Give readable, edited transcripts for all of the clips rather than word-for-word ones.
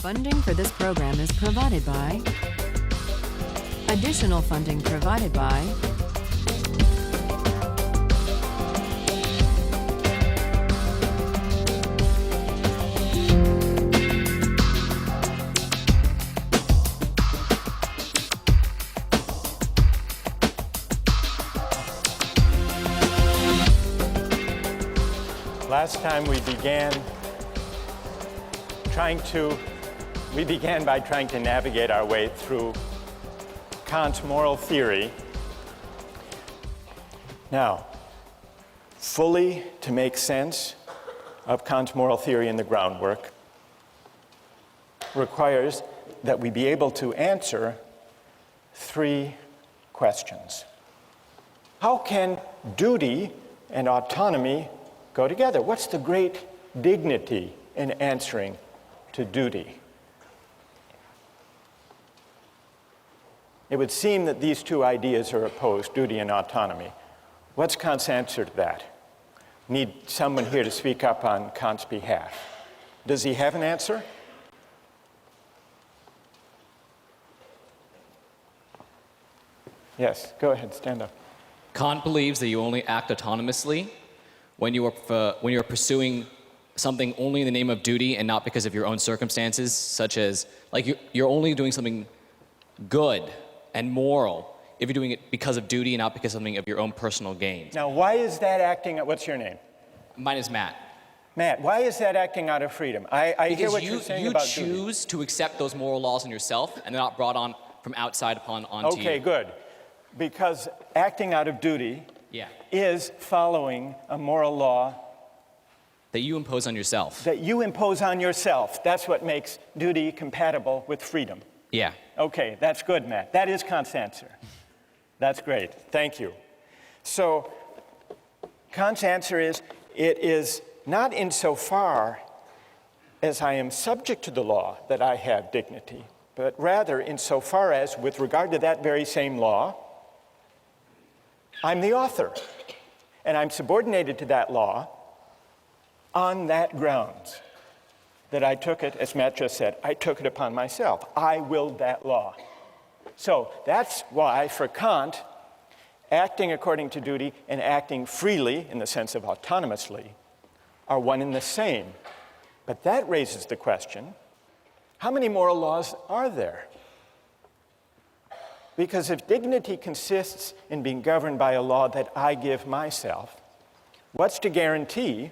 Funding for this program is provided by. Additional funding provided by. Last time we began by trying to navigate our way through Kant's moral theory. Now, fully to make sense of Kant's moral theory in the groundwork requires that we be able to answer three questions. How can duty and autonomy go together? What's the great dignity in answering to duty? It would seem that these two ideas are opposed, duty and autonomy. What's Kant's answer to that? Need someone here to speak up on Kant's behalf. Does he have an answer? Yes, go ahead, stand up. Kant believes that you only act autonomously when you are pursuing something only in the name of duty and not because of your own circumstances, such as, like, you're only doing something good and moral if you're doing it because of duty and not because of something of your own personal gain. Now, why is that acting, what's your name? Mine is Matt. Matt, why is that acting out of freedom? I hear what you're saying about duty. You choose to accept those moral laws in yourself, and they're not brought on from outside onto you. Okay, good. Because acting out of duty is following a moral law that you impose on yourself. That you impose on yourself. That's what makes duty compatible with freedom. Yeah. Okay, that's good, Matt. That is Kant's answer. That's great. Thank you. So Kant's answer is, it is not insofar as I am subject to the law that I have dignity, but rather insofar as, with regard to that very same law, I'm the author, and I'm subordinated to that law on that grounds that I took it, as Matt just said, I took it upon myself. I willed that law. So that's why, for Kant, acting according to duty and acting freely, in the sense of autonomously, are one and the same. But that raises the question, how many moral laws are there? Because if dignity consists in being governed by a law that I give myself, what's to guarantee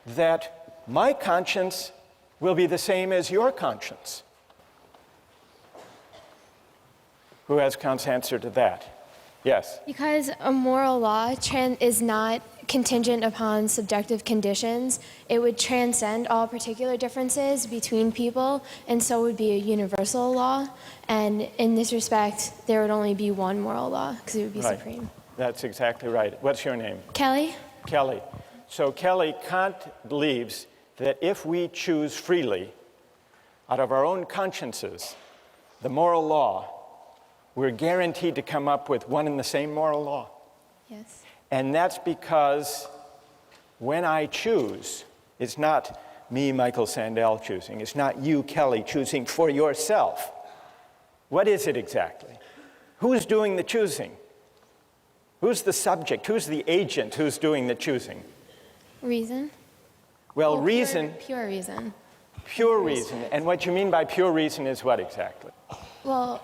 that my conscience will be the same as your conscience? Who has Kant's answer to that? Yes? Because a moral law is not contingent upon subjective conditions. It would transcend all particular differences between people, and so would be a universal law. And in this respect, there would only be one moral law, because it would be supreme. That's exactly right. What's your name? Kelly. Kelly. So Kelly, Kant believes that if we choose freely, out of our own consciences, the moral law, we're guaranteed to come up with one and the same moral law. Yes. And that's because when I choose, it's not me, Michael Sandel, choosing. It's not you, Kelly, choosing for yourself. What is it exactly? Who's doing the choosing? Who's the subject? Who's the agent who's doing the choosing? Reason. Well, reason. Pure reason. Pure reason. And what you mean by pure reason is what exactly? Well,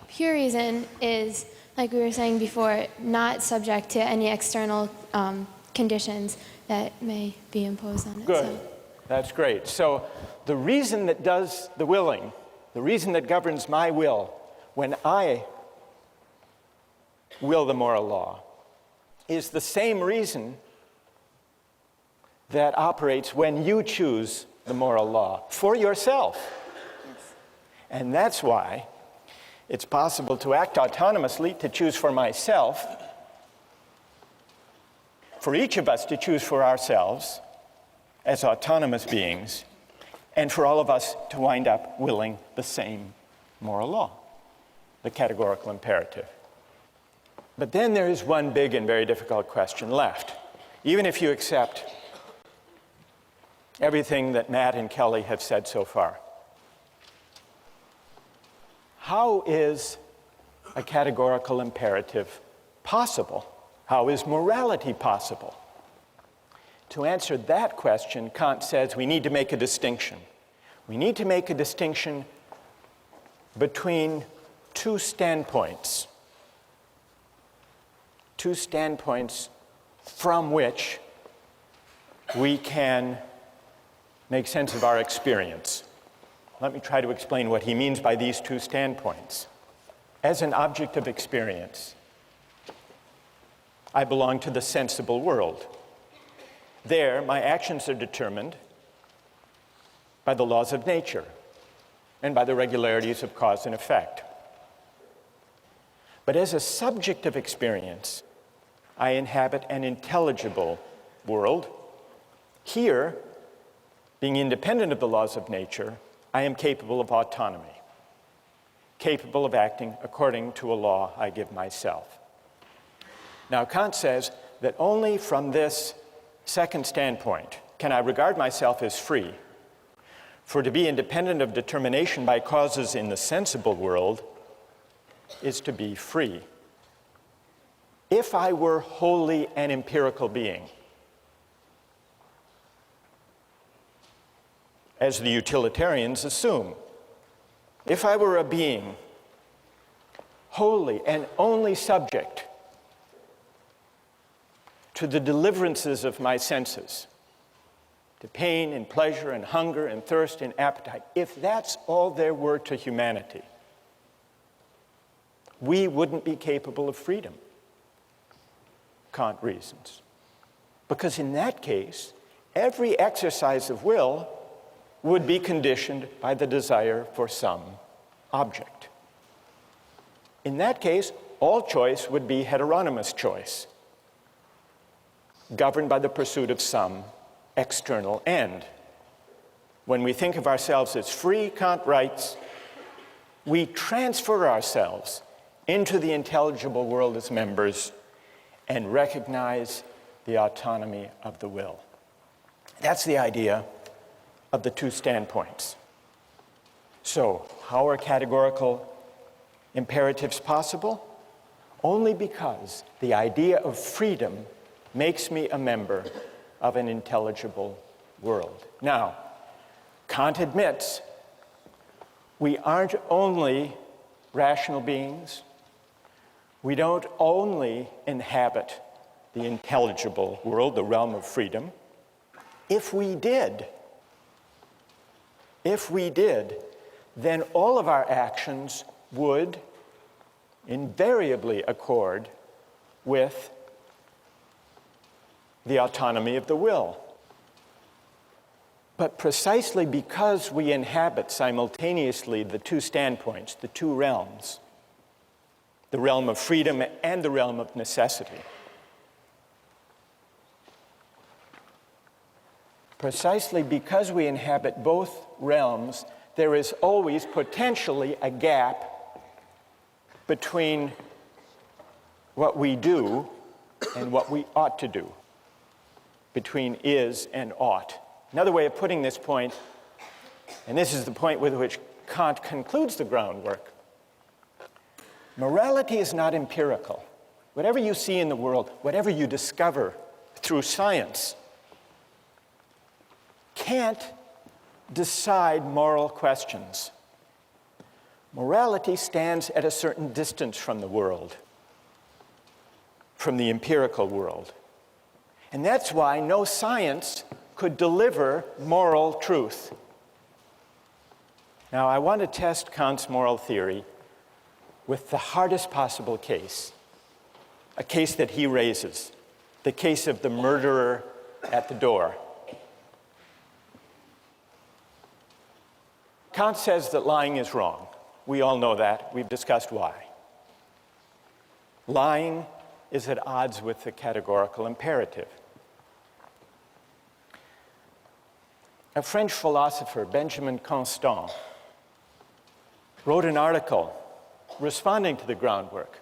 pure reason is, like we were saying before, not subject to any external conditions that may be imposed on it. Good. So. That's great. So the reason that does the willing, the reason that governs my will when I will the moral law, is the same reason that operates when you choose the moral law for yourself. Yes. And that's why it's possible to act autonomously, to choose for myself, for each of us to choose for ourselves as autonomous beings, and for all of us to wind up willing the same moral law, the categorical imperative. But then there is one big and very difficult question left. Even if you accept everything that Matt and Kelly have said so far, how is a categorical imperative possible? How is morality possible? To answer that question, Kant says we need to make a distinction. We need to make a distinction between two standpoints from which we can make sense of our experience. Let me try to explain what he means by these two standpoints. As an object of experience, I belong to the sensible world. There, my actions are determined by the laws of nature and by the regularities of cause and effect. But as a subject of experience, I inhabit an intelligible world. Here, being independent of the laws of nature, I am capable of autonomy, capable of acting according to a law I give myself. Now, Kant says that only from this second standpoint can I regard myself as free. For to be independent of determination by causes in the sensible world is to be free. If I were wholly an empirical being, as the utilitarians assume, if I were a being wholly and only subject to the deliverances of my senses, to pain and pleasure and hunger and thirst and appetite, if that's all there were to humanity, we wouldn't be capable of freedom, Kant reasons. Because in that case, every exercise of will would be conditioned by the desire for some object. In that case, all choice would be heteronymous choice, governed by the pursuit of some external end. When we think of ourselves as free, Kant writes, we transfer ourselves into the intelligible world as members and recognize the autonomy of the will. That's the idea of the two standpoints. So, how are categorical imperatives possible? Only because the idea of freedom makes me a member of an intelligible world. Now, Kant admits we aren't only rational beings. We don't only inhabit the intelligible world, the realm of freedom. If we did, then all of our actions would invariably accord with the autonomy of the will. But precisely because we inhabit simultaneously the two standpoints, the two realms, the realm of freedom and the realm of necessity, precisely because we inhabit both realms, there is always potentially a gap between what we do and what we ought to do, between is and ought. Another way of putting this point, and this is the point with which Kant concludes the groundwork, morality is not empirical. Whatever you see in the world, whatever you discover through science, can't decide moral questions. Morality stands at a certain distance from the world, from the empirical world. And that's why no science could deliver moral truth. Now, I want to test Kant's moral theory with the hardest possible case, a case that he raises, the case of the murderer at the door. Kant says that lying is wrong. We all know that. We've discussed why. Lying is at odds with the categorical imperative. A French philosopher, Benjamin Constant, wrote an article responding to the groundwork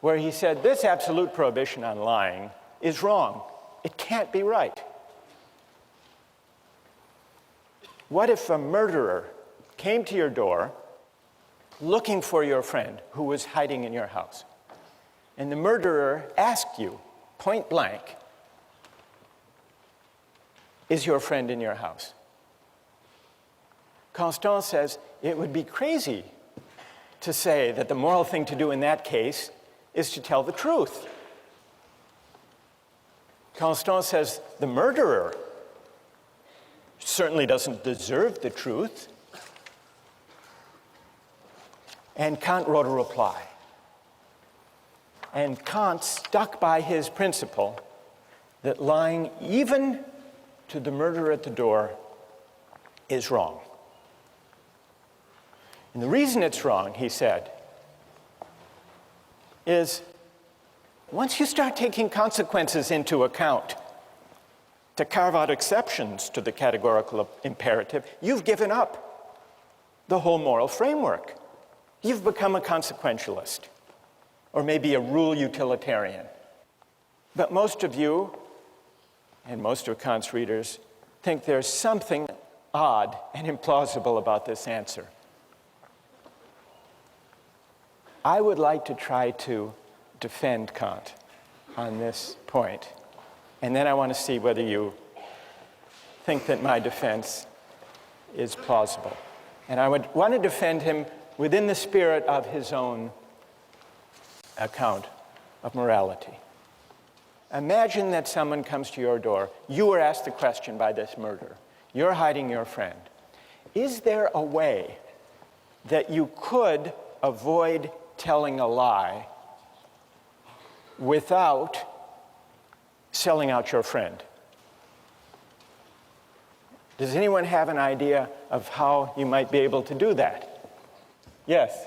where he said, this absolute prohibition on lying is wrong. It can't be right. What if a murderer came to your door looking for your friend who was hiding in your house. And the murderer asked you, point blank, is your friend in your house? Constant says it would be crazy to say that the moral thing to do in that case is to tell the truth. Constant says the murderer certainly doesn't deserve the truth. And Kant wrote a reply. And Kant stuck by his principle that lying even to the murderer at the door is wrong. And the reason it's wrong, he said, is once you start taking consequences into account to carve out exceptions to the categorical imperative, you've given up the whole moral framework. You've become a consequentialist, or maybe a rule utilitarian. But most of you, and most of Kant's readers, think there's something odd and implausible about this answer. I would like to try to defend Kant on this point, and then I want to see whether you think that my defense is plausible. And I would want to defend him within the spirit of his own account of morality. Imagine that someone comes to your door. You were asked the question by this murderer. You're hiding your friend. Is there a way that you could avoid telling a lie without selling out your friend? Does anyone have an idea of how you might be able to do that? Yes,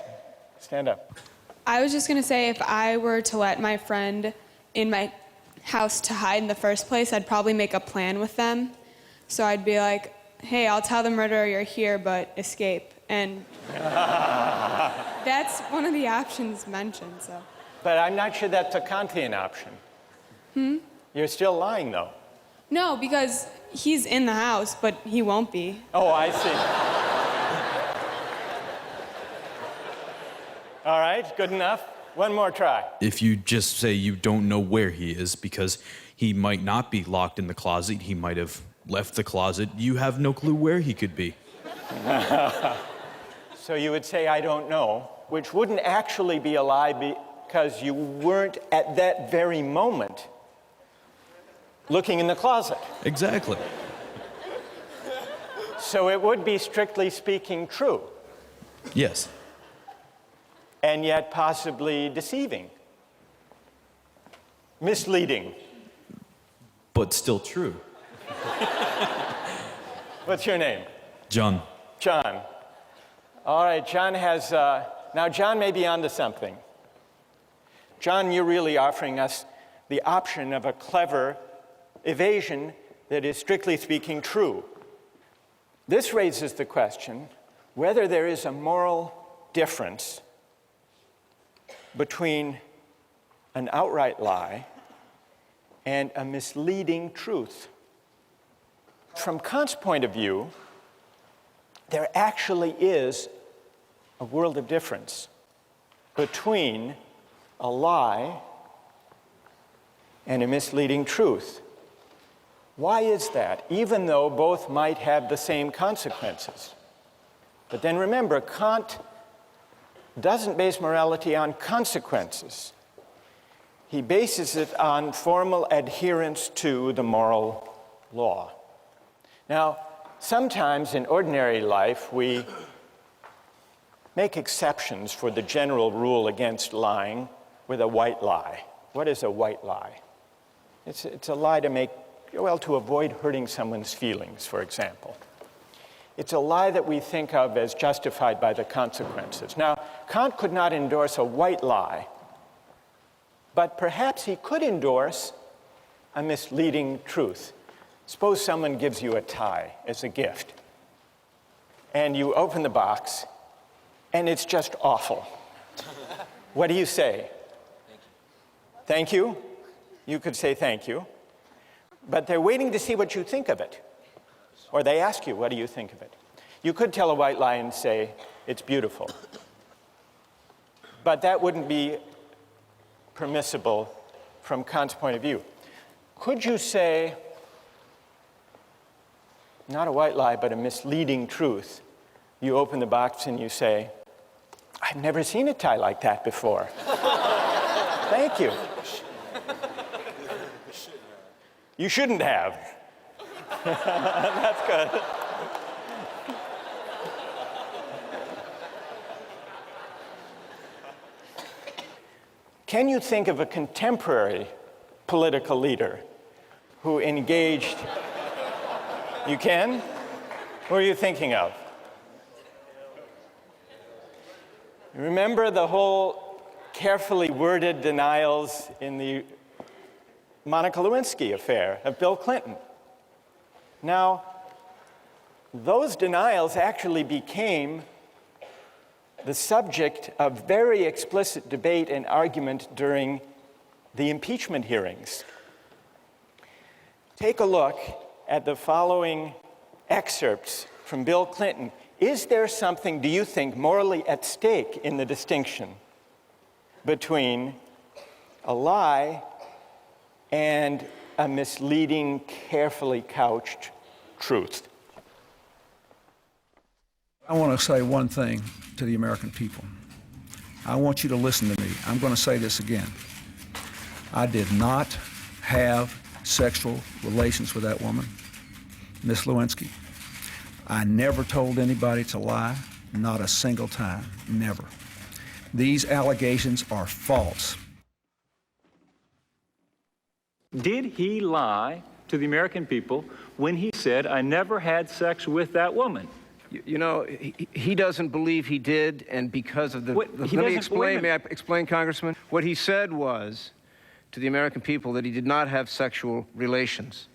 stand up. I was just going to say, if I were to let my friend in my house to hide in the first place, I'd probably make a plan with them. So I'd be like, hey, I'll tell the murderer you're here, but escape. And that's one of the options mentioned, so. But I'm not sure that's a Kantian option. You're still lying, though. No, because he's in the house, but he won't be. Oh, I see. All right, good enough. One more try. If you just say you don't know where he is because he might not be locked in the closet, he might have left the closet, you have no clue where he could be. So you would say, I don't know, which wouldn't actually be a lie because you weren't at that very moment looking in the closet. Exactly. So it would be, strictly speaking, true. Yes. And yet possibly deceiving, misleading. But still true. What's your name? John. John. All right, John has, now John may be onto something. John, you're really offering us the option of a clever evasion that is, strictly speaking, true. This raises the question whether there is a moral difference between an outright lie and a misleading truth. From Kant's point of view, there actually is a world of difference between a lie and a misleading truth. Why is that? Even though both might have the same consequences. But then remember, Kant doesn't base morality on consequences. He bases it on formal adherence to the moral law. Now, sometimes in ordinary life, we make exceptions for the general rule against lying with a white lie. What is a white lie? It's a lie to avoid hurting someone's feelings, for example. It's a lie that we think of as justified by the consequences. Now, Kant could not endorse a white lie, but perhaps he could endorse a misleading truth. Suppose someone gives you a tie as a gift, and you open the box, and it's just awful. What do you say? Thank you. You could say thank you, but they're waiting to see what you think of it. Or they ask you, what do you think of it? You could tell a white lie and say, it's beautiful. but that wouldn't be permissible from Kant's point of view. Could you say, not a white lie, but a misleading truth? You open the box and you say, I've never seen a tie like that before. Thank you. You shouldn't have. That's good. Can you think of a contemporary political leader who engaged? You can? Who are you thinking of? Remember the whole carefully worded denials in the Monica Lewinsky affair of Bill Clinton. Now, those denials actually became the subject of very explicit debate and argument during the impeachment hearings. Take a look at the following excerpts from Bill Clinton. Is there something, do you think, morally at stake in the distinction between a lie and a misleading, carefully couched truth? I want to say one thing to the American people. I want you to listen to me. I'm going to say this again. I did not have sexual relations with that woman, Miss Lewinsky. I never told anybody to lie, not a single time, never. These allegations are false. Did he lie to the American people when he said, I never had sex with that woman? You know, he doesn't believe he did, and because of the... Let me explain, may I explain, Congressman? What he said was to the American people that he did not have sexual relations.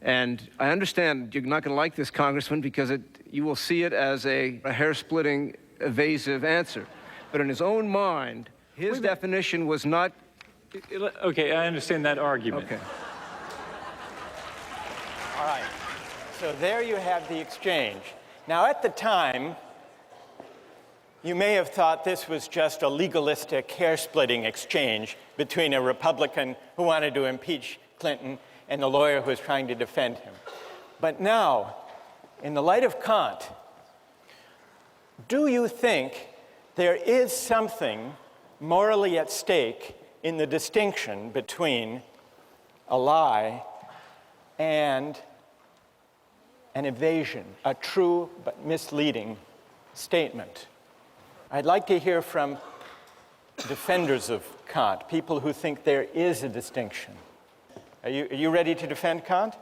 And I understand you're not going to like this, Congressman, because you will see it as a hair-splitting, evasive answer. But in his own mind, his definition was not... Okay, I understand that argument. Okay. All right. So there you have the exchange. Now, at the time, you may have thought this was just a legalistic, hair-splitting exchange between a Republican who wanted to impeach Clinton and the lawyer who was trying to defend him. But now, in the light of Kant, do you think there is something morally at stake in the distinction between a lie and an evasion, a true but misleading statement? I'd like to hear from defenders of Kant, people who think there is a distinction. Are you ready to defend Kant?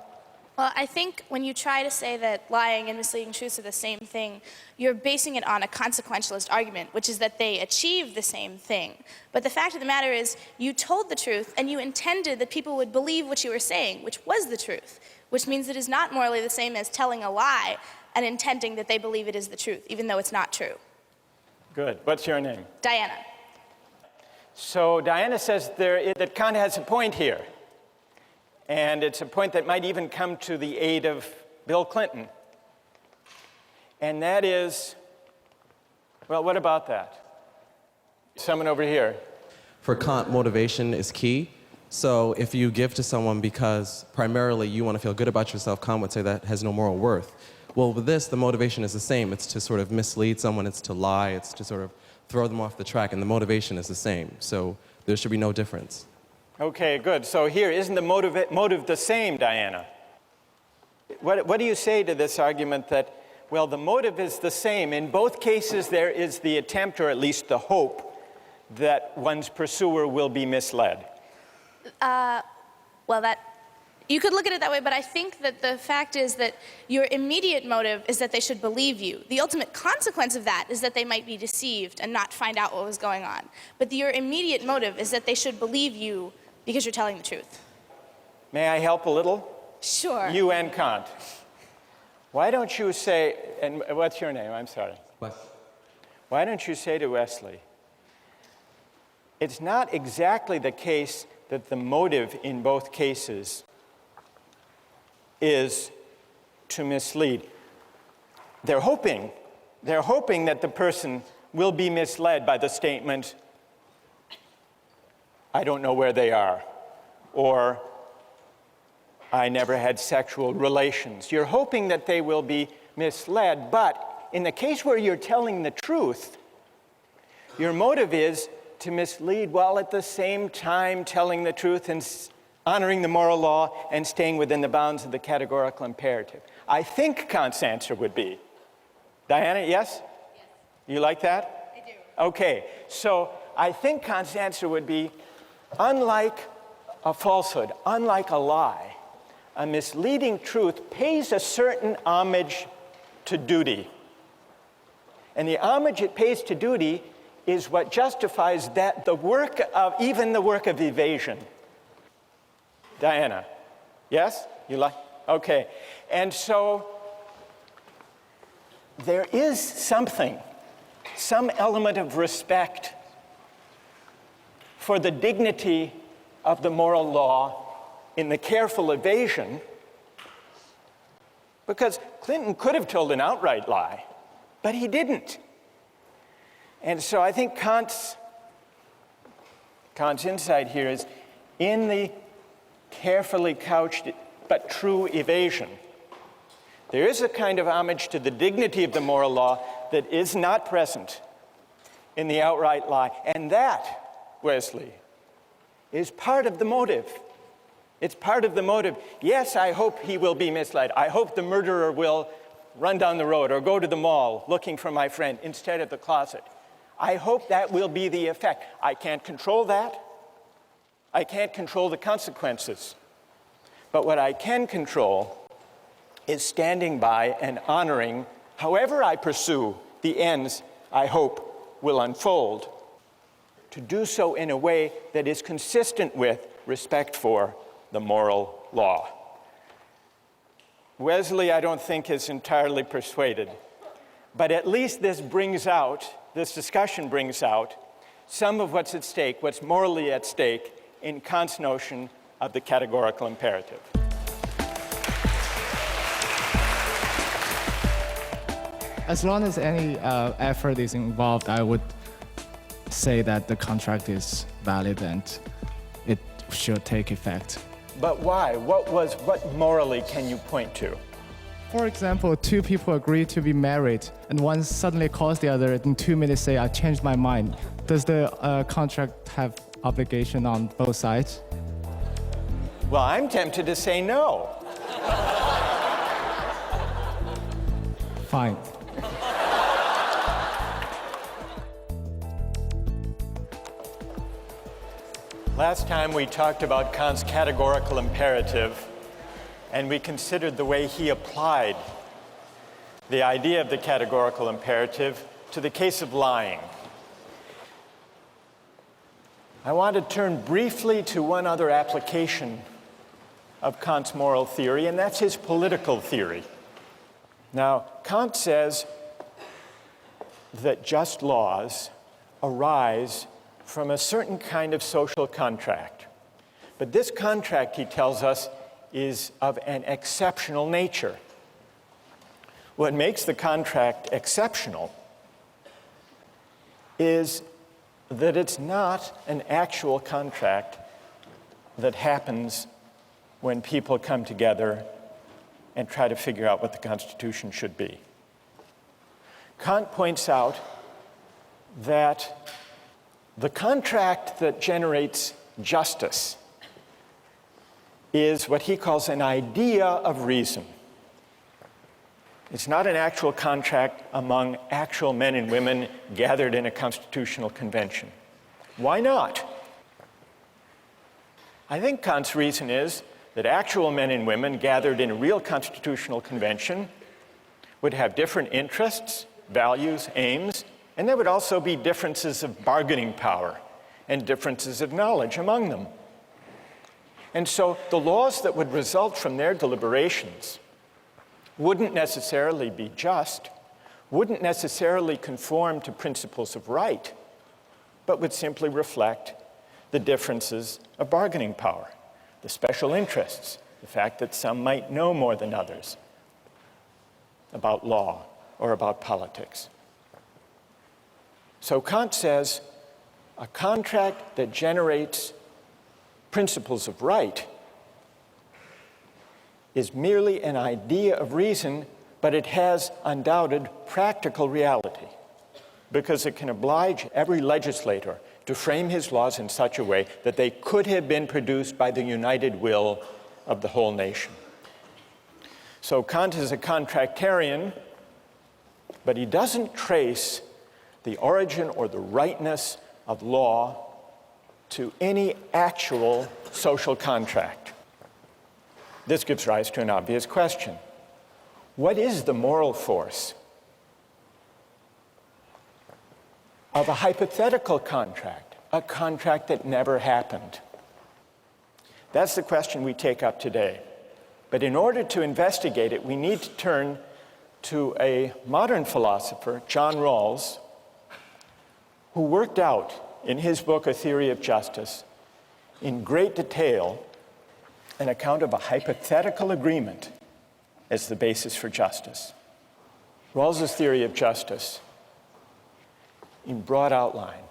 Well, I think when you try to say that lying and misleading truths are the same thing, you're basing it on a consequentialist argument, which is that they achieve the same thing. But the fact of the matter is, you told the truth, and you intended that people would believe what you were saying, which was the truth, which means it is not morally the same as telling a lie and intending that they believe it is the truth, even though it's not true. Good. What's your name? Diana. So Diana says that Kant has a point here. And it's a point that might even come to the aid of Bill Clinton. And that is, well, what about that? Someone over here. For Kant, motivation is key. So if you give to someone because primarily you want to feel good about yourself, Kant would say that has no moral worth. Well, with this, the motivation is the same. It's to sort of mislead someone, it's to lie, it's to sort of throw them off the track, and the motivation is the same. So there should be no difference. Okay, good. So here, isn't the motive the same, Diana? What do you say to this argument that, well, the motive is the same? In both cases, there is the attempt, or at least the hope, that one's pursuer will be misled. Well, you could look at it that way, but I think that the fact is that your immediate motive is that they should believe you. The ultimate consequence of that is that they might be deceived and not find out what was going on. But your immediate motive is that they should believe you because you're telling the truth. May I help a little? Sure. You and Kant. Why don't you say, and what's your name? I'm sorry. Wes. Why don't you say to Wesley, it's not exactly the case that the motive in both cases is to mislead. They're hoping that the person will be misled by the statement, I don't know where they are, or I never had sexual relations. You're hoping that they will be misled, but in the case where you're telling the truth, your motive is to mislead while at the same time telling the truth and honoring the moral law and staying within the bounds of the categorical imperative. I think Kant's answer would be, Diana, yes? Yes. You like that? I do. Okay, so I think Kant's answer would be, unlike a falsehood, unlike a lie, a misleading truth pays a certain homage to duty. And the homage it pays to duty is what justifies that even the work of evasion. Diana, yes? You like? Okay. And so there is something, some element of respect for the dignity of the moral law in the careful evasion, because Clinton could have told an outright lie, but he didn't. And so I think Kant's insight here is in the carefully couched but true evasion. There is a kind of homage to the dignity of the moral law that is not present in the outright lie. And that, Wesley, is part of the motive. It's part of the motive. Yes, I hope he will be misled. I hope the murderer will run down the road or go to the mall looking for my friend instead of the closet. I hope that will be the effect. I can't control that. I can't control the consequences. But what I can control is standing by and honoring, however I pursue the ends I hope will unfold, to do so in a way that is consistent with respect for the moral law. Wesley, I don't think, is entirely persuaded, but at least this discussion brings out some of what's at stake, what's morally at stake in Kant's notion of the categorical imperative. As long as any effort is involved, I would say that the contract is valid and it should take effect. But why? What morally can you point to? For example, two people agree to be married, and one suddenly calls the other in 2 minutes say, I changed my mind. Does the contract have obligation on both sides? Well, I'm tempted to say no. Fine. Last time we talked about Kant's categorical imperative, and we considered the way he applied the idea of the categorical imperative to the case of lying. I want to turn briefly to one other application of Kant's moral theory, and that's his political theory. Now, Kant says that just laws arise from a certain kind of social contract. But this contract, he tells us, is of an exceptional nature. What makes the contract exceptional is that it's not an actual contract that happens when people come together and try to figure out what the Constitution should be. Kant points out that the contract that generates justice is what he calls an idea of reason. It's not an actual contract among actual men and women gathered in a constitutional convention. Why not? I think Kant's reason is that actual men and women gathered in a real constitutional convention would have different interests, values, aims, and there would also be differences of bargaining power and differences of knowledge among them. And so the laws that would result from their deliberations wouldn't necessarily be just, wouldn't necessarily conform to principles of right, but would simply reflect the differences of bargaining power, the special interests, the fact that some might know more than others about law or about politics. So Kant says a contract that generates principles of right is merely an idea of reason, but it has undoubted practical reality because it can oblige every legislator to frame his laws in such a way that they could have been produced by the united will of the whole nation. So Kant is a contractarian, but he doesn't trace the origin or the rightness of law to any actual social contract. This gives rise to an obvious question. What is the moral force of a hypothetical contract, a contract that never happened? That's the question we take up today. But in order to investigate it, we need to turn to a modern philosopher, John Rawls, who worked out in his book, A Theory of Justice, in great detail, an account of a hypothetical agreement as the basis for justice. Rawls's theory of justice, in broad outline,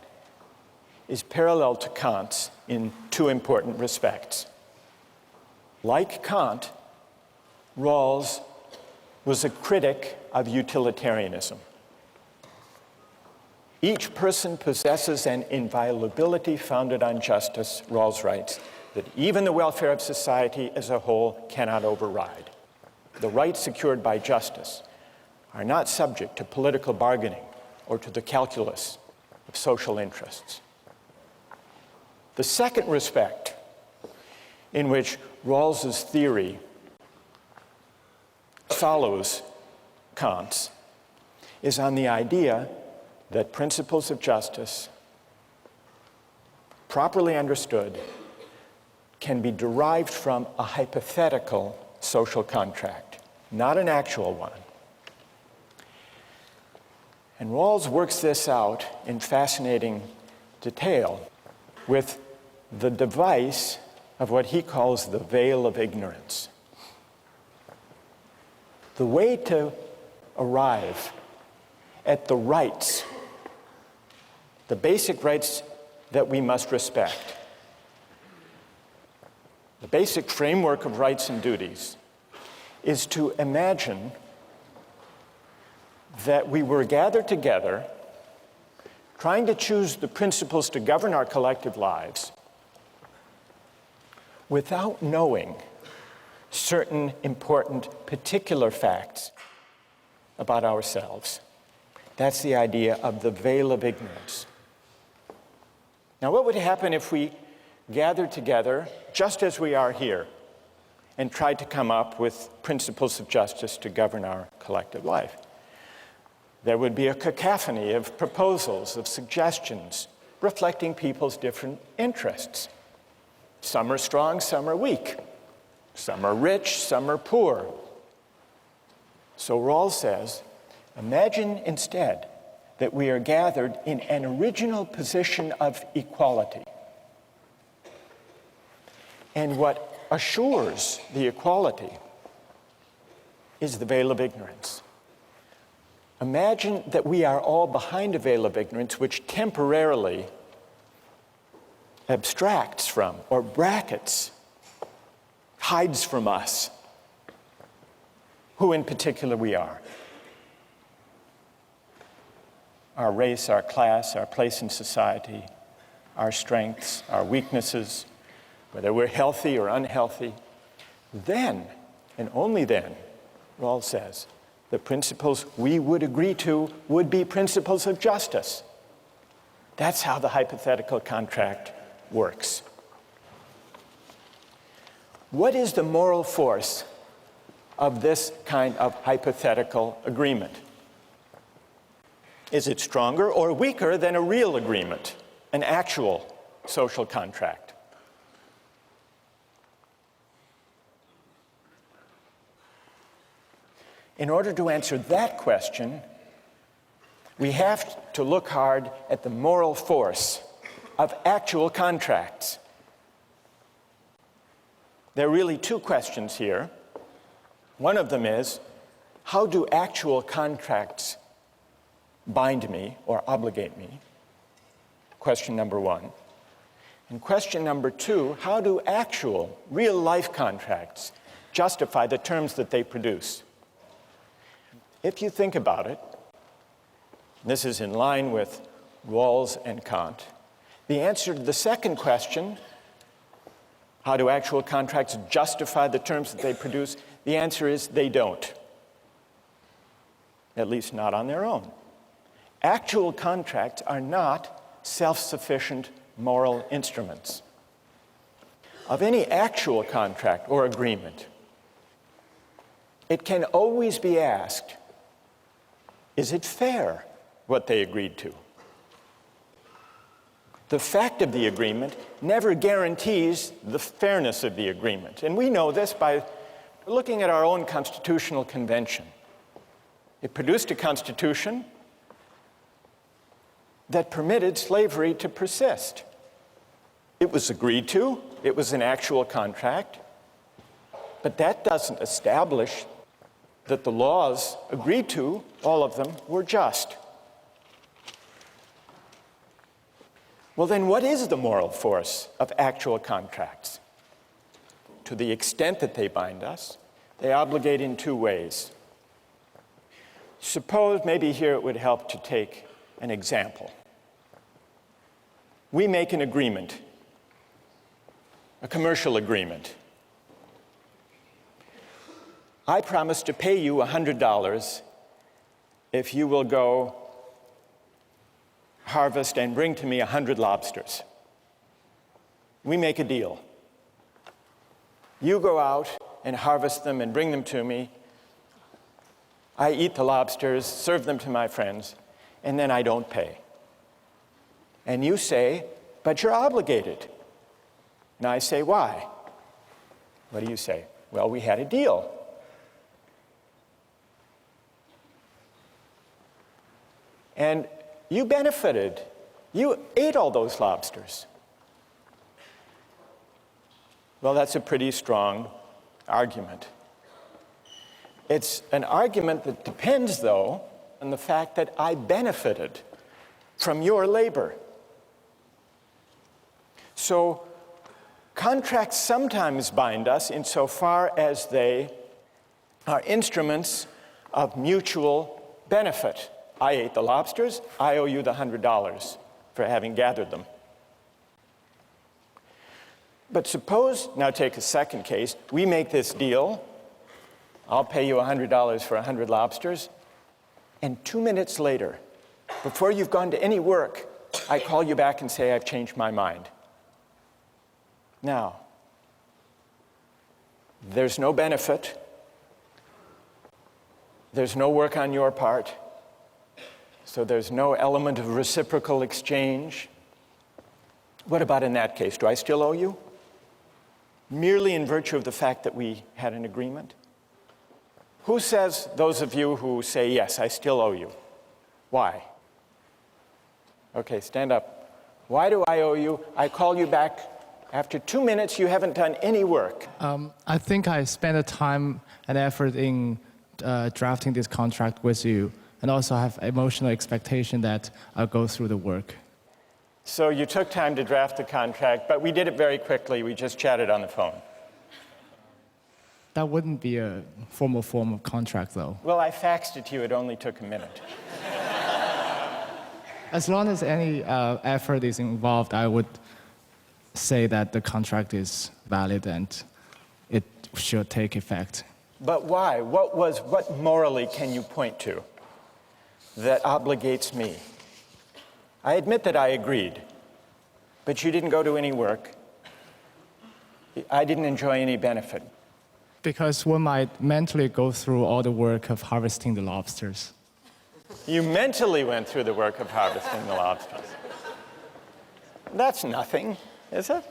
is parallel to Kant's in two important respects. Like Kant, Rawls was a critic of utilitarianism. Each person possesses an inviolability founded on justice, Rawls writes, that even the welfare of society as a whole cannot override. The rights secured by justice are not subject to political bargaining or to the calculus of social interests. The second respect in which Rawls's theory follows Kant's is on the idea that principles of justice, properly understood, can be derived from a hypothetical social contract, not an actual one. And Rawls works this out in fascinating detail with the device of what he calls the veil of ignorance. The way to arrive at the rights, the basic rights that we must respect, the basic framework of rights and duties, is to imagine that we were gathered together trying to choose the principles to govern our collective lives without knowing certain important particular facts about ourselves. That's the idea of the veil of ignorance. Now, what would happen if we gathered together, just as we are here, and tried to come up with principles of justice to govern our collective life? There would be a cacophony of proposals, of suggestions, reflecting people's different interests. Some are strong, some are weak. Some are rich, some are poor. So Rawls says, imagine instead that we are gathered in an original position of equality. And what assures the equality is the veil of ignorance. Imagine that we are all behind a veil of ignorance which temporarily abstracts from or brackets, hides from us who in particular we are. Our race, our class, our place in society, our strengths, our weaknesses, whether we're healthy or unhealthy. Then, and only then, Rawls says, the principles we would agree to would be principles of justice. That's how the hypothetical contract works. What is the moral force of this kind of hypothetical agreement? Is it stronger or weaker than a real agreement, an actual social contract? In order to answer that question, we have to look hard at the moral force of actual contracts. There are really two questions here. One of them is, how do actual contracts bind me or obligate me? Question number one. And question number 2, how do actual, real-life contracts justify the terms that they produce? If you think about it, this is in line with Rawls and Kant, the answer to the second question, how do actual contracts justify the terms that they produce, the answer is they don't. At least not on their own. Actual contracts are not self-sufficient moral instruments. Of any actual contract or agreement, it can always be asked, is it fair what they agreed to? The fact of the agreement never guarantees the fairness of the agreement. And we know this by looking at our own constitutional convention. It produced a constitution that permitted slavery to persist. It was agreed to, it was an actual contract, but that doesn't establish that the laws agreed to, all of them, were just. Well, then what is the moral force of actual contracts? To the extent that they bind us, they obligate in 2 ways. Suppose, maybe here it would help to take an example. We make an agreement, a commercial agreement. I promise to pay you $100 if you will go harvest and bring to me 100 lobsters. We make a deal. You go out and harvest them and bring them to me. I eat the lobsters, serve them to my friends, and then I don't pay. And you say, but you're obligated. And I say, why? What do you say? Well, we had a deal. And you benefited. You ate all those lobsters. Well, that's a pretty strong argument. It's an argument that depends, though, on the fact that I benefited from your labor. So contracts sometimes bind us insofar as they are instruments of mutual benefit. I ate the lobsters, I owe you the $100 for having gathered them. But suppose, now take a second case, we make this deal, I'll pay you $100 for 100 lobsters, and 2 minutes later, before you've gone to any work, I call you back and say, I've changed my mind. Now, there's no benefit, there's no work on your part, so there's no element of reciprocal exchange. What about in that case? Do I still owe you? Merely in virtue of the fact that we had an agreement? Who says, those of you who say, yes, I still owe you? Why? Okay, stand up. Why do I owe you? I call you back. After 2 minutes, you haven't done any work. I think I spent the time and effort in drafting this contract with you, and also have emotional expectation that I'll go through the work. So you took time to draft the contract, but we did it very quickly. We just chatted on the phone. That wouldn't be a formal form of contract, though. Well, I faxed it to you. It only took a minute. As long as any effort is involved, I would say that the contract is valid and it should take effect. But why? What morally can you point to that obligates me? I admit that I agreed, but you didn't go to any work. I didn't enjoy any benefit. Because one might mentally go through all the work of harvesting the lobsters. You mentally went through the work of harvesting the lobsters. That's nothing, is it?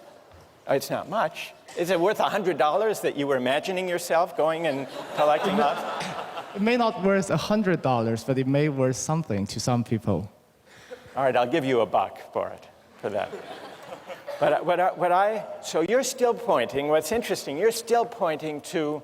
It's not much. Is it worth $100 that you were imagining yourself going and collecting lobsters? It may not worth $100, but it may worth something to some people. All right, I'll give you $1 for it, for that. But so you're still pointing, what's interesting, you're still pointing to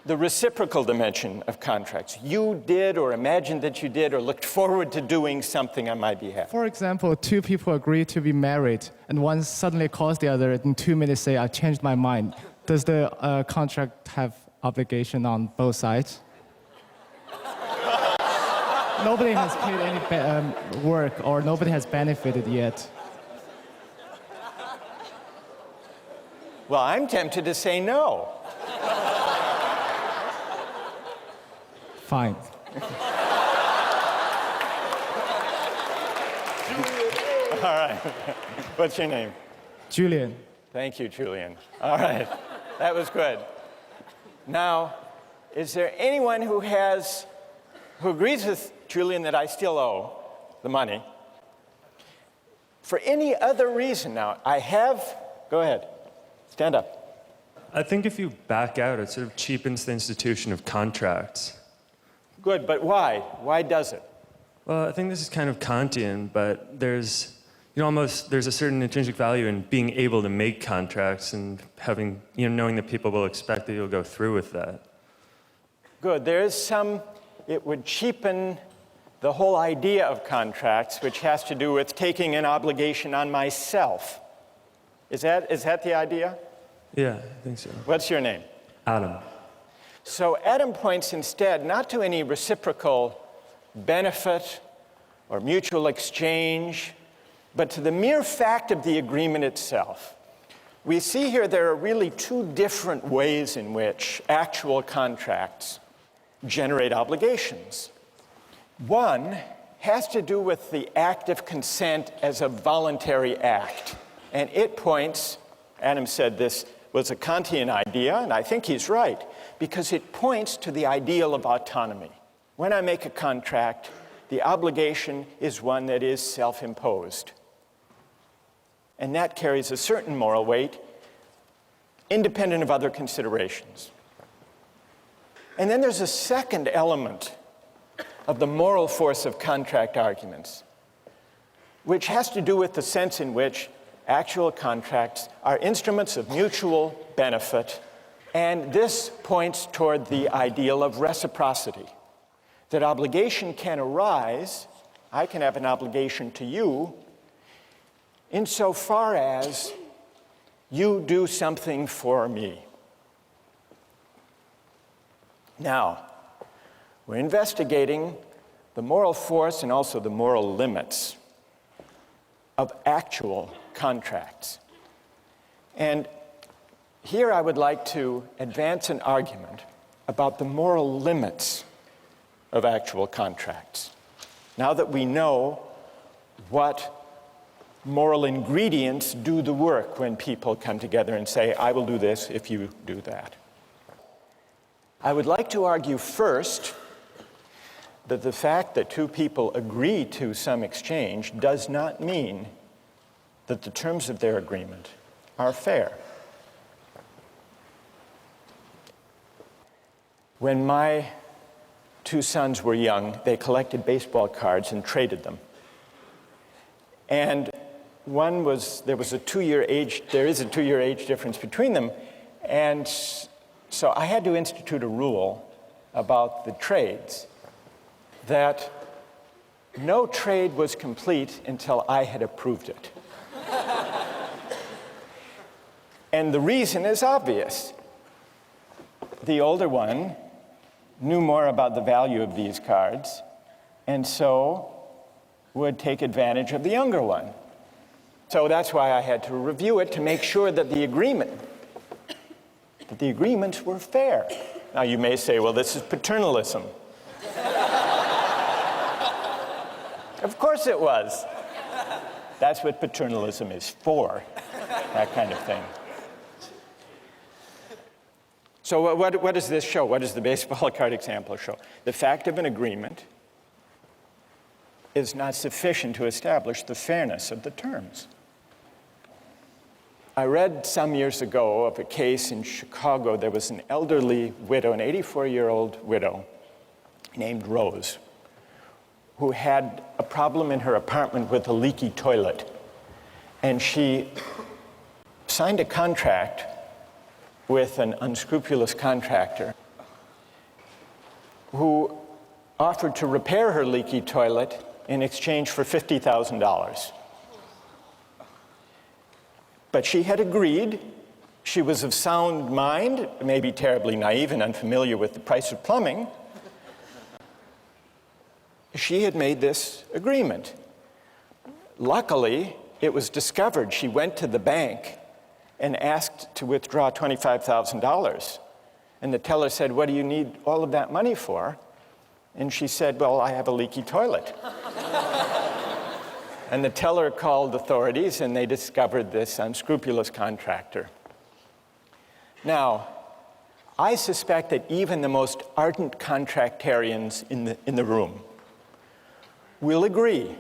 the reciprocal dimension of contracts. You did or imagined that you did or looked forward to doing something on my behalf. For example, two people agree to be married, and one suddenly calls the other in 2 minutes, say, I changed my mind. Does the contract have obligation on both sides? Nobody has paid any work, or nobody has benefited yet. Well, I'm tempted to say no. Fine. All right. What's your name? Julian. Thank you, Julian. All right. That was good. Now, is there anyone who agrees with Julian that I still owe the money? For any other reason now, go ahead, stand up. I think if you back out, it sort of cheapens the institution of contracts. Good, but why? Why does it? Well, I think this is kind of Kantian, but there's a certain intrinsic value in being able to make contracts and having, knowing that people will expect that you'll go through with that. Good, it would cheapen the whole idea of contracts, which has to do with taking an obligation on myself. Is that the idea? Yeah, I think so. What's your name? Adam. So Adam points instead not to any reciprocal benefit or mutual exchange, but to the mere fact of the agreement itself. We see here there are really two different ways in which actual contracts generate obligations. One has to do with the act of consent as a voluntary act. And it points, Adam said this was a Kantian idea, and I think he's right, because it points to the ideal of autonomy. When I make a contract, the obligation is one that is self-imposed. And that carries a certain moral weight, independent of other considerations. And then there's a second element of the moral force of contract arguments, which has to do with the sense in which actual contracts are instruments of mutual benefit, and this points toward the ideal of reciprocity, that obligation can arise, I can have an obligation to you, insofar as you do something for me. Now, we're investigating the moral force and also the moral limits of actual contracts. And here I would like to advance an argument about the moral limits of actual contracts. Now that we know what moral ingredients do the work when people come together and say, I will do this if you do that. I would like to argue first that the fact that two people agree to some exchange does not mean that the terms of their agreement are fair. When my two sons were young, they collected baseball cards and traded them. And there is a 2-year age difference between them, and so I had to institute a rule about the trades that no trade was complete until I had approved it. And the reason is obvious. The older one knew more about the value of these cards, and so would take advantage of the younger one. So that's why I had to review it to make sure that the agreements were fair. Now you may say, well, this is paternalism. Of course it was. That's what paternalism is for, that kind of thing. So what does this show? What does the baseball card example show? The fact of an agreement is not sufficient to establish the fairness of the terms. I read some years ago of a case in Chicago. There was an elderly widow, an 84-year-old widow named Rose, who had a problem in her apartment with a leaky toilet. And she signed a contract with an unscrupulous contractor offered to repair her leaky toilet in exchange for $50,000. But she had agreed. She was of sound mind, maybe terribly naive and unfamiliar with the price of plumbing. She had made this agreement. Luckily, it was discovered. She went to the bank and asked to withdraw $25,000. And the teller said, "What do you need all of that money for?" And she said, "Well, I have a leaky toilet." And the teller called authorities, and they discovered this unscrupulous contractor. Now, I suspect that even the most ardent contractarians in the room will agree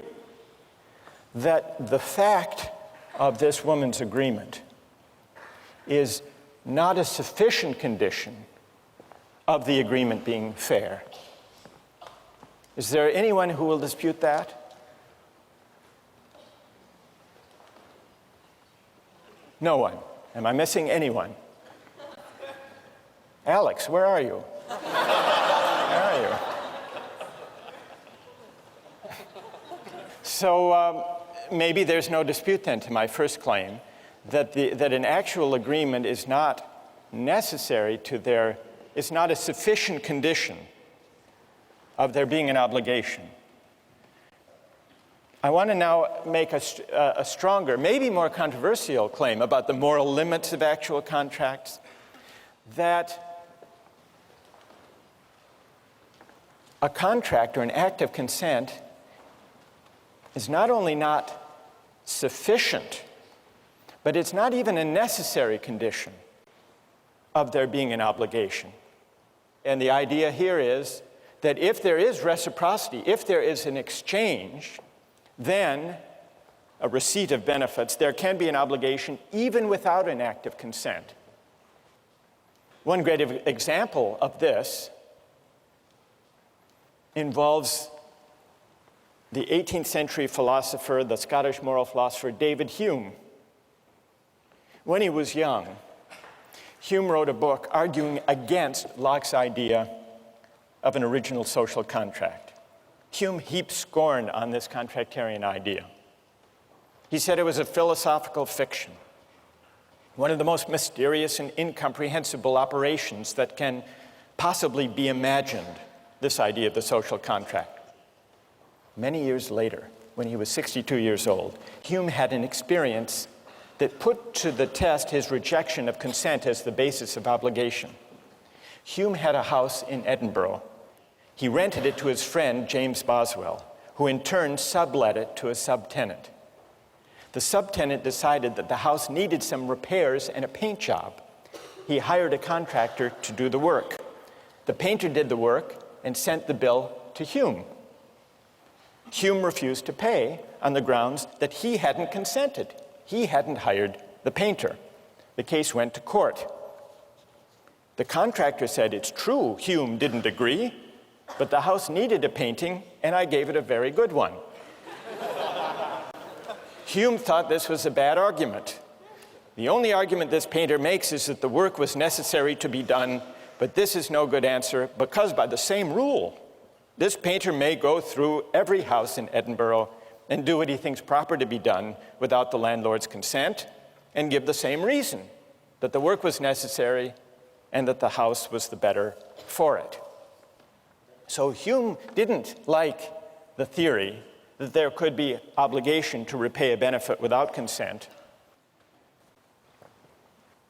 that the fact of this woman's agreement is not a sufficient condition of the agreement being fair. Is there anyone who will dispute that? No one. Am I missing anyone? Alex, where are you? Where are you? So maybe there's no dispute then to my first claim that an actual agreement is not necessary to it's not a sufficient condition of there being an obligation. I want to now make a stronger, maybe more controversial claim about the moral limits of actual contracts, that a contract or an act of consent is not only not sufficient, but it's not even a necessary condition of there being an obligation. And the idea here is that if there is reciprocity, if there is an exchange, then a receipt of benefits, there can be an obligation even without an act of consent. One great example of this involves the 18th century philosopher, the Scottish moral philosopher, David Hume. When he was young, Hume wrote a book arguing against Locke's idea of an original social contract. Hume heaped scorn on this contractarian idea. He said it was a philosophical fiction, one of the most mysterious and incomprehensible operations that can possibly be imagined, this idea of the social contract. Many years later, when he was 62 years old, Hume had an experience that put to the test his rejection of consent as the basis of obligation. Hume had a house in Edinburgh. He rented it to his friend, James Boswell, who in turn sublet it to a subtenant. The subtenant decided that the house needed some repairs and a paint job. He hired a contractor to do the work. The painter did the work and sent the bill to Hume. Hume refused to pay on the grounds that he hadn't consented. He hadn't hired the painter. The case went to court. The contractor said, "It's true, Hume didn't agree, but the house needed a painting, and I gave it a very good one." Hume thought this was a bad argument. The only argument this painter makes is that the work was necessary to be done, but this is no good answer because by the same rule, this painter may go through every house in Edinburgh and do what he thinks proper to be done without the landlord's consent and give the same reason, that the work was necessary and that the house was the better for it. So Hume didn't like the theory that there could be obligation to repay a benefit without consent,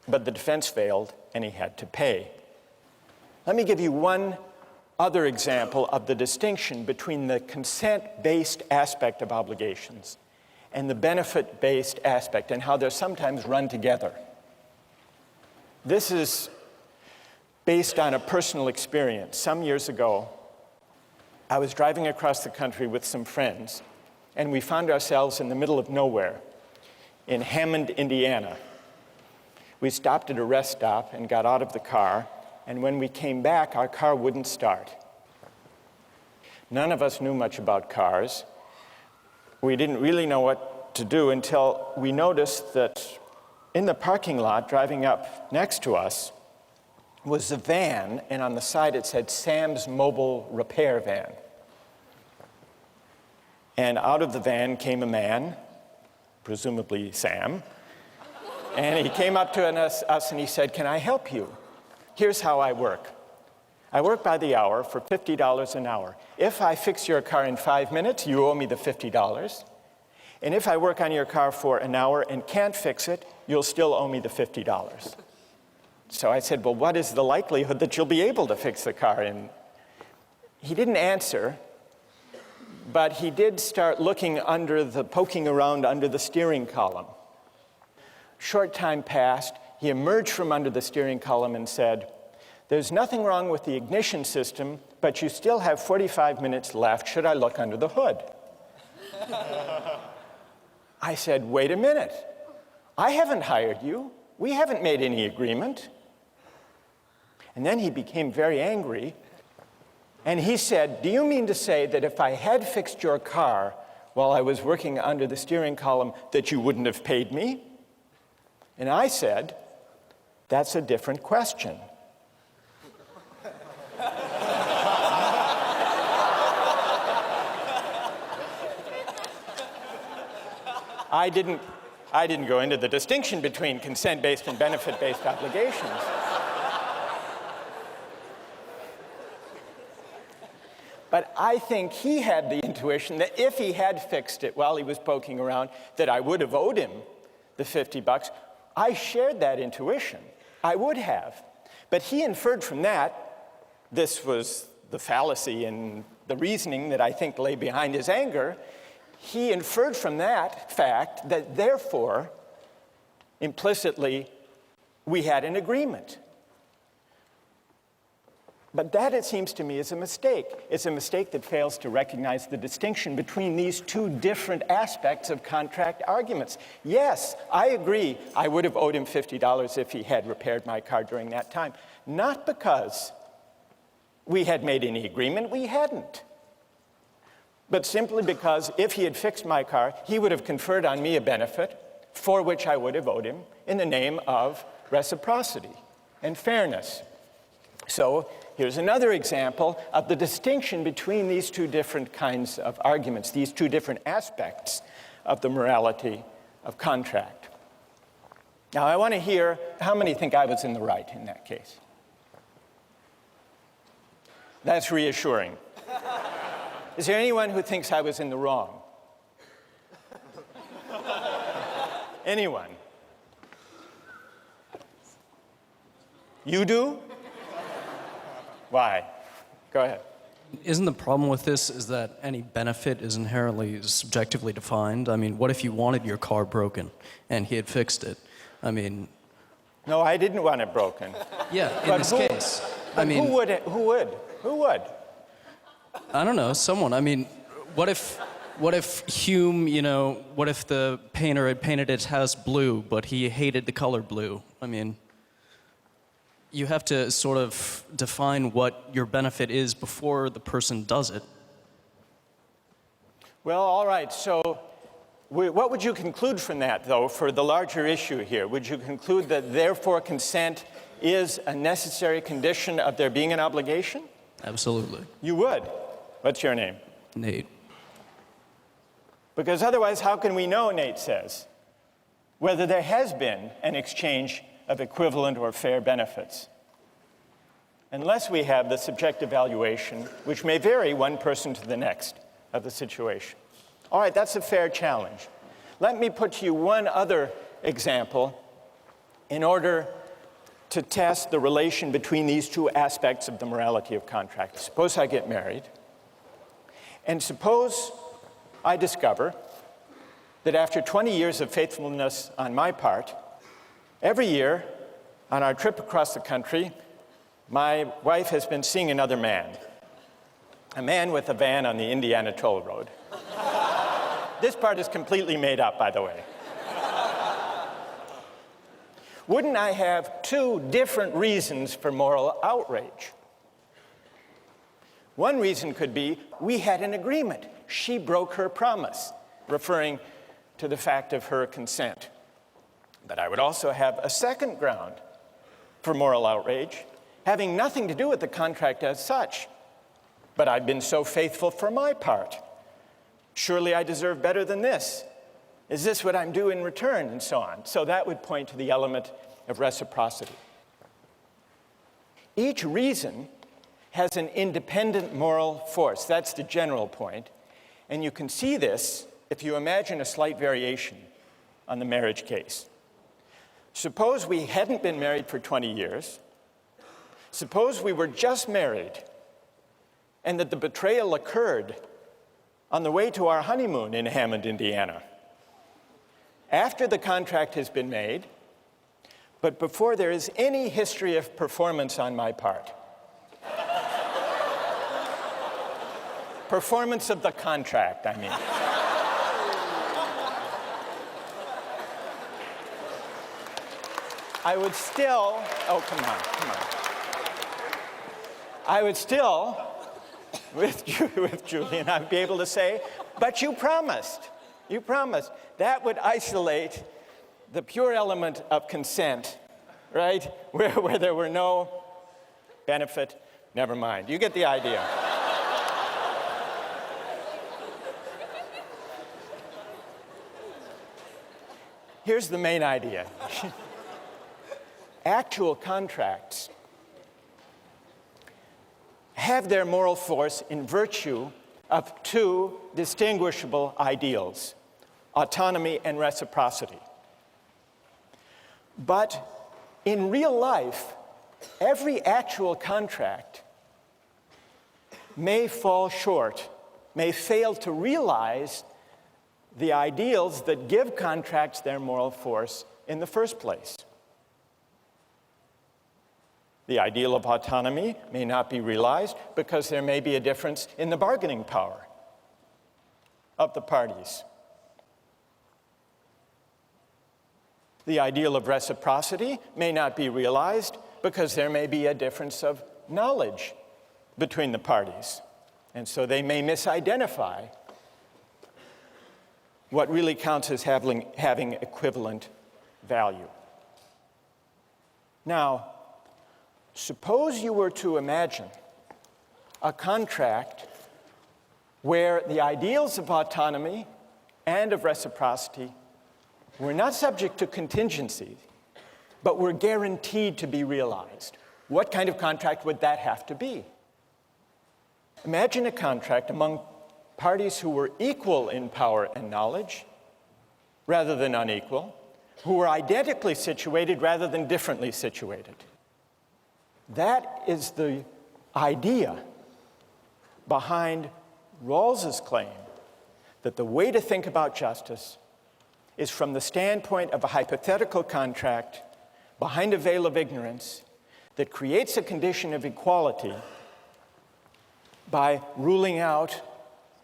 but the defense failed and he had to pay. Let me give you one other example of the distinction between the consent-based aspect of obligations and the benefit-based aspect and how they're sometimes run together. This is based on a personal experience. Some years ago, I was driving across the country with some friends, and we found ourselves in the middle of nowhere in Hammond, Indiana. We stopped at a rest stop and got out of the car, and when we came back, our car wouldn't start. None of us knew much about cars. We didn't really know what to do until we noticed that in the parking lot, driving up next to us, was a van, and on the side it said Sam's Mobile Repair Van. And out of the van came a man, presumably Sam, and he came up to us and he said, "Can I help you? Here's how I work. I work by the hour for $50 an hour. If I fix your car in 5 minutes, you owe me the $50. And if I work on your car for an hour and can't fix it, you'll still owe me the $50. So I said, "Well, what is the likelihood that you'll be able to fix the car?" And he didn't answer, but he did start poking around under the steering column. Short time passed, he emerged from under the steering column and said, "There's nothing wrong with the ignition system, but you still have 45 minutes left. Should I look under the hood?" I said, "Wait a minute. I haven't hired you. We haven't made any agreement." And then he became very angry, and he said, "Do you mean to say that if I had fixed your car while I was working under the steering column, that you wouldn't have paid me?" And I said, "That's a different question." I didn't go into the distinction between consent-based and benefit-based obligations. But I think he had the intuition that if he had fixed it while he was poking around, that I would have owed him the $50. I shared that intuition. I would have. But he inferred from that, this was the fallacy in the reasoning that I think lay behind his anger, he inferred from that fact that therefore, implicitly, we had an agreement. But that, it seems to me, is a mistake. It's a mistake that fails to recognize the distinction between these two different aspects of contract arguments. Yes, I agree, I would have owed him $50 if he had repaired my car during that time. Not because we had made any agreement, we hadn't. But simply because if he had fixed my car, he would have conferred on me a benefit for which I would have owed him in the name of reciprocity and fairness. So here's another example of the distinction between these two different kinds of arguments, these two different aspects of the morality of contract. Now, I want to hear how many think I was in the right in that case. That's reassuring. Is there anyone who thinks I was in the wrong? Anyone? You do? Why? Go ahead. Isn't the problem with this is that any benefit is inherently subjectively defined? I mean, what if you wanted your car broken and he had fixed it? I mean... No, I didn't want it broken. Yeah, in this case. I mean... Who would? I don't know, someone. I mean, what if Hume, what if the painter had painted his house blue, but he hated the color blue? I mean, you have to sort of define what your benefit is before the person does it. Well, all right, so what would you conclude from that, though, for the larger issue here? Would you conclude that, therefore, consent is a necessary condition of there being an obligation? Absolutely. You would? What's your name? Nate. Because otherwise, how can we know, Nate says, whether there has been an exchange of equivalent or fair benefits? Unless we have the subjective evaluation, which may vary one person to the next of the situation. All right, that's a fair challenge. Let me put to you one other example in order to test the relation between these two aspects of the morality of contract. Suppose I get married, and suppose I discover that after 20 years of faithfulness on my part, every year on our trip across the country, my wife has been seeing another man, a man with a van on the Indiana Toll Road. This part is completely made up, by the way. Wouldn't I have two different reasons for moral outrage? One reason could be we had an agreement. She broke her promise, referring to the fact of her consent. But I would also have a second ground for moral outrage, having nothing to do with the contract as such. But I've been so faithful for my part. Surely I deserve better than this. Is this what I'm due in return? And so on. So that would point to the element of reciprocity. Each reason has an independent moral force. That's the general point. And you can see this if you imagine a slight variation on the marriage case. Suppose we hadn't been married for 20 years. Suppose we were just married and that the betrayal occurred on the way to our honeymoon in Hammond, Indiana. After the contract has been made, but before there is any history of performance on my part. Performance of the contract, I mean. I would still, oh, come on. I would still, with Julian, I'd be able to say, but you promised. You promised. That would isolate the pure element of consent, right? Where there were no benefit, never mind. You get the idea. Here's the main idea. Actual contracts have their moral force in virtue of two distinguishable ideals, autonomy and reciprocity. But in real life, every actual contract may fall short, may fail to realize the ideals that give contracts their moral force in the first place. The ideal of autonomy may not be realized because there may be a difference in the bargaining power of the parties. The ideal of reciprocity may not be realized because there may be a difference of knowledge between the parties. And so they may misidentify what really counts as having equivalent value. Now, suppose you were to imagine a contract where the ideals of autonomy and of reciprocity were not subject to contingency, but were guaranteed to be realized. What kind of contract would that have to be? Imagine a contract among parties who were equal in power and knowledge rather than unequal, who were identically situated rather than differently situated. That is the idea behind Rawls's claim that the way to think about justice is from the standpoint of a hypothetical contract behind a veil of ignorance that creates a condition of equality by ruling out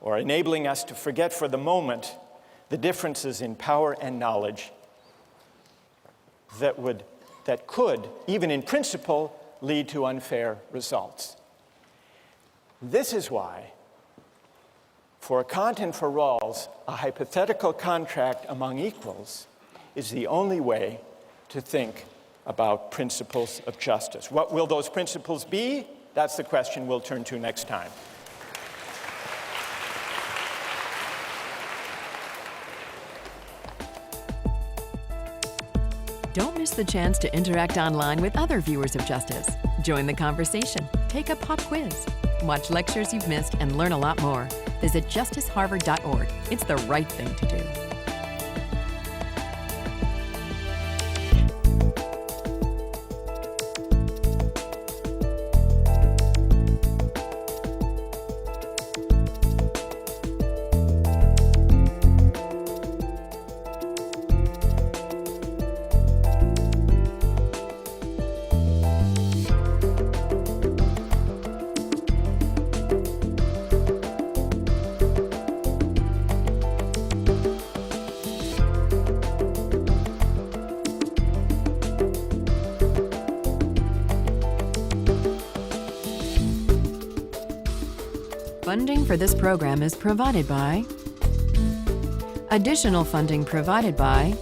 or enabling us to forget for the moment the differences in power and knowledge that could, even in principle, lead to unfair results. This is why, for Kant and for Rawls, a hypothetical contract among equals is the only way to think about principles of justice. What will those principles be? That's the question we'll turn to next time. Don't miss the chance to interact online with other viewers of Justice. Join the conversation, take a pop quiz, watch lectures you've missed, and learn a lot more. Visit justiceharvard.org. It's the right thing to do. Funding for this program is provided by... Additional funding provided by